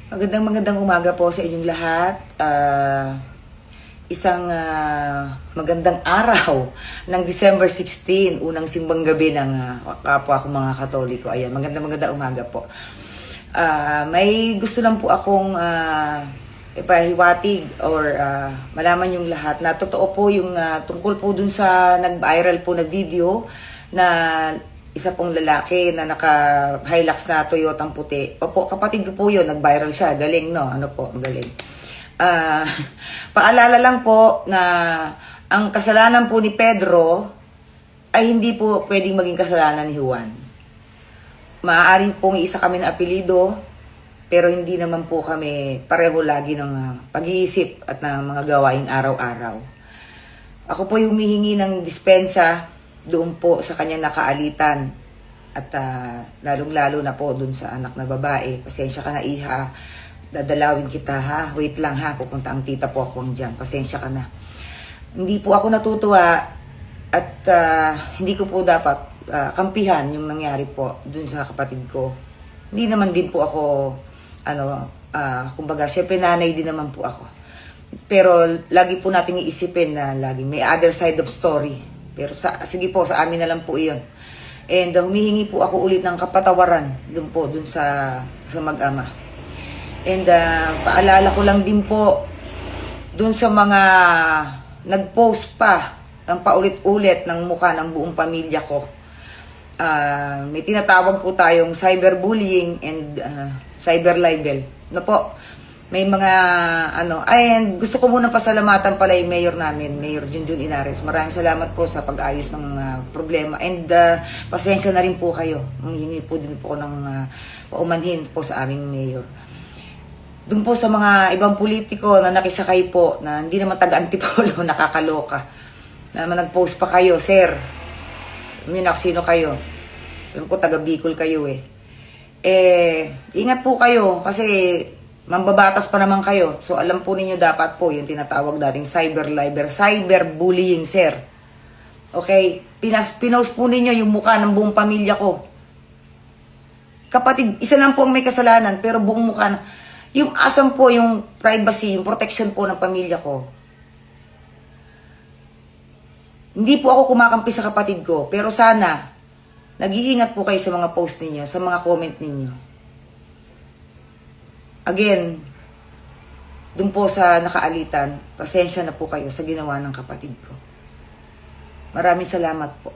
Magandang umaga po sa inyong lahat. Isang magandang araw ng December 16, unang simbang gabi ng kapwa ko mga Katoliko. Ayan, magandang umaga po. May gusto lang po akong ipahiwatig or malaman yung lahat na totoo po yung tungkol po dun sa nag-viral po na video na isa pong lalaki na naka-Hilux na Toyotang puti. Opo, kapatid ko po yun, nag-viral siya. Galing, no? Ano po, galing. Paalala lang po na ang kasalanan po ni Pedro ay hindi po pwedeng maging kasalanan ni Juan. Maaaring pong isa kami na apelido, pero hindi naman po kami pareho lagi ng pag-iisip at ng mga gawain araw-araw. Ako po yung humihingi ng dispensa doon po sa kanyang nakaalitan at lalong-lalo na po doon sa anak na babae. Pasensya ka na, iha. Dadalawin kita, ha? Wait lang, ha? Pupunta ang tita po ako dyan. Pasensya ka na. Hindi po ako natutuwa at hindi ko po dapat kampihan yung nangyari po doon sa kapatid ko. Hindi naman din po ako, kumbaga, syempre nanay din naman po ako. Pero lagi po natin iisipin na laging may other side of story. Pero sige po, sa amin na lang po iyon. And humihingi po ako ulit ng kapatawaran dun sa mag-ama. And paalala ko lang din po dun sa mga nag-post pa ng paulit-ulit ng mukha ng buong pamilya ko. May tinatawag po tayong cyberbullying and cyber libel. No po? May mga and gusto ko muna pasalamatan pala yung mayor namin, Mayor Junjun Inares. Maraming salamat po sa pag-ayos ng problema. And pasensya na rin po kayo. Manghingi po din po ng paumanhin po sa aming mayor. Doon po sa mga ibang politiko na nakisakay po, na hindi naman taga-antipolo, nakakaloka. Na nag-post pa kayo, sir. Sino kayo? Alam ko, taga-Bicol kayo eh. Ingat po kayo kasi mambabatas pa naman kayo. So, alam po ninyo dapat po yung tinatawag dating cyberbullying, sir. Okay? Pinost po ninyo yung mukha ng buong pamilya ko. Kapatid, isa lang po ang may kasalanan, pero buong mukha na. Yung asam po, yung privacy, yung protection po ng pamilya ko. Hindi po ako kumakampi sa kapatid ko, pero sana, nag-iingat po kayo sa mga post ninyo, sa mga comment ninyo. Again, dun po sa nakaalitan, pasensya na po kayo sa ginawa ng kapatid ko. Maraming salamat po.